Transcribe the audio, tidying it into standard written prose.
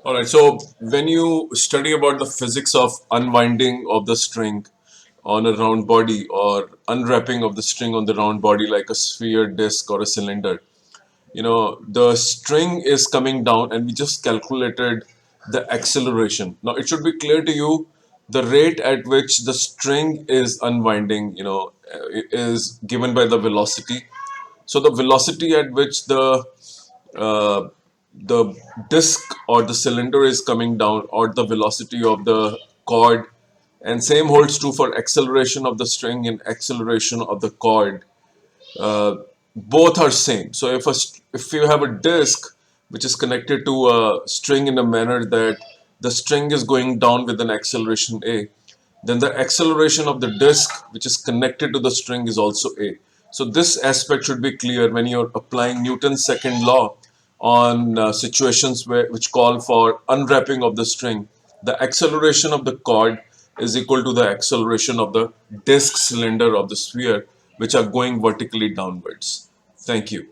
All right, so when you study about the physics of unwinding of the string on a round body or unwrapping of the string on the round body like a sphere, disc, or a cylinder, the string is coming down and we just calculated the acceleration. Now, it should be clear to you the rate at which the string is unwinding, is given by the velocity. So the velocity at which uh, the disc or the cylinder is coming down, or the velocity of the cord, and same holds true for acceleration of the string and acceleration of the cord. Both are same. So if you have a disc which is connected to a string in a manner that the string is going down with an acceleration a, then the acceleration of the disc which is connected to the string is also a. So this aspect should be clear when you're applying Newton's second law on situations which call for unwrapping of the string. The acceleration of the cord is equal to the acceleration of the disc, cylinder, of the sphere, which are going vertically downwards. Thank you.